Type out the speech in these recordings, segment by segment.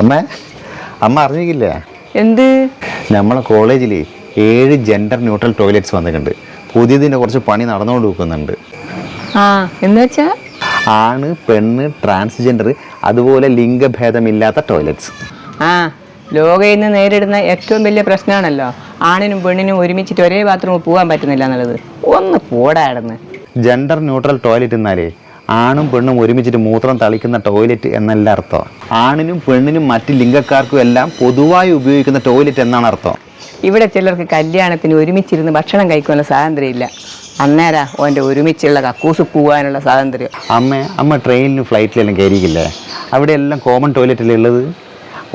അമ്മ അമ്മ അറിഞ്ഞില്ലേ? എന്ത്? നമ്മളെ കോളേജിൽ 7 ജെൻഡർ ന്യൂട്രൽ ടോയ്ലറ്റ്സ് വന്നിട്ടുണ്ട്. പുതിയതിൻ്റെ കുറച്ച് പണി നടന്നുകൊണ്ട് വെക്കുന്നുണ്ട്. എന്ന് വെച്ചാ ആണ്, പെണ്ണ്, ട്രാൻസ്ജെൻഡർ, അതുപോലെ ലിംഗഭേദമില്ലാത്ത ടോയ്ലറ്റ്സ്. ലോകയിൽ നിന്ന് നേരിടുന്ന ഏറ്റവും വലിയ പ്രശ്നമാണല്ലോ ആണിനും പെണ്ണിനും ഒരുമിച്ചിട്ട് ഒരേ ബാത്റൂമിൽ പോകാൻ പറ്റുന്നില്ല എന്നുള്ളത്. ഒന്ന് പോടായിരുന്നു. ജെൻഡർ ന്യൂട്രൽ ടോയ്ലറ്റ് എന്നാലേ ആണും പെണ്ണും ഒരുമിച്ചിട്ട് മൂത്രം തളിക്കുന്ന ടോയ്ലറ്റ് എന്നല്ല അർത്ഥം. ആണിനും പെണ്ണിനും മറ്റ് ലിംഗക്കാർക്കും എല്ലാം പൊതുവായി ഉപയോഗിക്കുന്ന ടോയ്ലറ്റ് എന്നാണ് അർത്ഥം. ഇവിടെ ചിലർക്ക് കല്യാണത്തിന് ഒരുമിച്ചിരുന്ന് ഭക്ഷണം കഴിക്കാനുള്ള സ്വാതന്ത്ര്യം ഇല്ല. അന്നേരം ഓൻ്റെ ഒരുമിച്ചുള്ള കക്കൂസ് പോകാനുള്ള സ്വാതന്ത്ര്യം. അമ്മ ട്രെയിനിലും ഫ്ലൈറ്റിലെല്ലാം കയറിയില്ലേ? അവിടെ എല്ലാം കോമൺ ടോയ്ലറ്റല്ലേ ഉള്ളത്?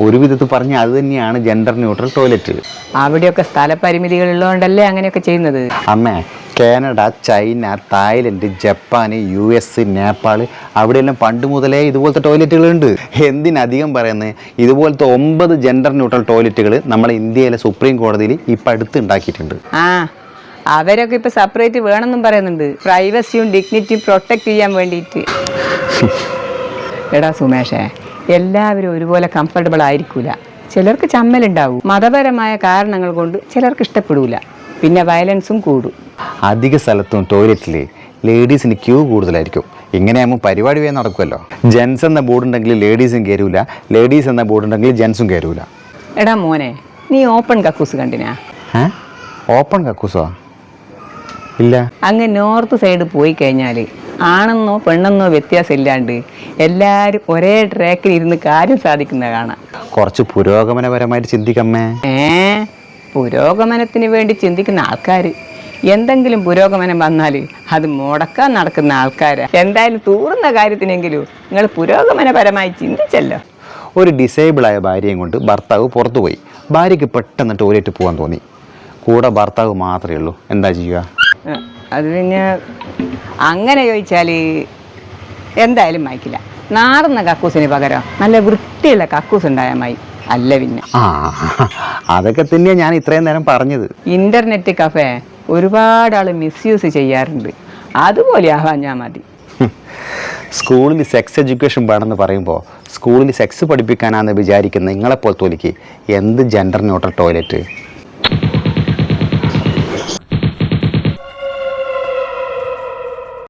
ഒരു വിധത്തിൽ പറഞ്ഞാൽ അത് തന്നെയാണ് ജെൻഡർ ന്യൂട്രൽ ടോയ്ലറ്റ്. അവിടെയൊക്കെ സ്ഥലപരിമിതികൾ ഉള്ളതുകൊണ്ടല്ലേ അങ്ങനെയൊക്കെ ചെയ്യുന്നത്. Canada, China, Thailand, Japan, US, Nepal അവിടെയെല്ലാം പണ്ട് മുതലേ ഇതുപോലത്തെ ടോയ്ലറ്റുകളുണ്ട്. എന്തിനധികം പറയുന്നത്, ഇതുപോലത്തെ 9 ജെൻഡർ ന്യൂട്രൽ ടോയ്ലറ്റുകൾ നമ്മളെ ഇന്ത്യയിലെ സുപ്രീം കോടതിയിൽ ഇപ്പം അടുത്ത് ഉണ്ടാക്കിയിട്ടുണ്ട്. അവരൊക്കെ ഇപ്പം സെപ്പറേറ്റ് വേണമെന്നും പറയുന്നുണ്ട്, പ്രൈവസിയും ഡിഗ്നിറ്റിയും പ്രൊട്ടക്റ്റ് ചെയ്യാൻ വേണ്ടിയിട്ട്. എടാ സുമേഷേ, എല്ലാവരും ഒരുപോലെ കംഫർട്ടബിൾ ആയിരിക്കൂല. ചിലർക്ക് ചമ്മലുണ്ടാവും. മതപരമായ കാരണങ്ങൾ കൊണ്ട് ചിലർക്ക് ഇഷ്ടപ്പെടൂല. പിന്നെ വയലൻസും കൂടും. അധിക സ്ഥലത്തും ടോയ്ലറ്റിൽ ലേഡീസിന് ക്യൂ കൂടുതലായിരിക്കും. ഇങ്ങനെയാകുമ്പോൾ പരിപാടി വേഗം നടക്കുമല്ലോ. ജെൻസ് എന്ന ബോർഡ് ഉണ്ടെങ്കിൽ ലേഡീസും കയറൂല, ലേഡീസ് എന്ന ബോർഡ് ഉണ്ടെങ്കിൽ ജെൻസും കയറൂല. എടാ മോനെ, നീ ഓപ്പൺ കക്കൂസ് കണ്ടിനാ? ഓപ്പൺ കക്കൂസോ? ഇല്ല. അങ്ങ് നോർത്ത് സൈഡ് പോയി കഴിഞ്ഞാൽ ആണെന്നോ പെണ്ണെന്നോ വ്യത്യാസം ഇല്ലാണ്ട് എല്ലാവരും ഒരേ ട്രാക്കിൽ ഇരുന്ന് കാര്യം സാധിക്കുന്ന കാണാം. കുറച്ച് പുരോഗമനപരമായിട്ട് ചിന്തിക്കമ്മേ. പുരോഗമനത്തിന് വേണ്ടി ചിന്തിക്കുന്ന ആൾക്കാർ, എന്തെങ്കിലും പുരോഗമനം വന്നാൽ അത് മുടക്കാൻ നടക്കുന്ന ആൾക്കാരാ. എന്തായാലും തൂറുന്ന കാര്യത്തിനെങ്കിലും നിങ്ങൾ പുരോഗമനപരമായി ചിന്തിച്ചല്ലോ. ഒരു ഡിസേബിളായ ഭാര്യയും കൊണ്ട് ഭർത്താവ് പുറത്തു പോയി. ഭാര്യയ്ക്ക് പെട്ടെന്ന് ടോയ്ലറ്റ് പോകാൻ തോന്നി. കൂടെ ഭർത്താവ് മാത്രമേ ഉള്ളൂ. എന്താ ചെയ്യുക? അത് പിന്നെ അങ്ങനെ ചോദിച്ചാൽ എന്തായാലും മായ്ക്കില്ല. നാറുന്ന കക്കൂസിന് പകരം നല്ല വൃത്തിയുള്ള കക്കൂസ് ഉണ്ടായാൽ മതി. അല്ല പിന്നെ അതൊക്കെ തന്നെയാണ് ഞാൻ ഇത്രയും നേരം പറഞ്ഞത്. ഇന്റർനെറ്റ് കഫേ ഒരുപാട് ആൾ മിസ്യൂസ് ചെയ്യാറുണ്ട്. അതുപോലെ ആവാഞ്ഞാൽ മതി. സ്കൂളിൽ സെക്സ് എഡ്യൂക്കേഷൻ വേണമെന്ന് പറയുമ്പോൾ സ്കൂളിൽ സെക്സ് പഠിപ്പിക്കാനാണെന്ന് വിചാരിക്കുന്ന നിങ്ങളെപ്പോലത്തോലിക്ക് എന്ത് ജെൻഡർ ന്യൂട്രൽ ടോയ്ലറ്റ്?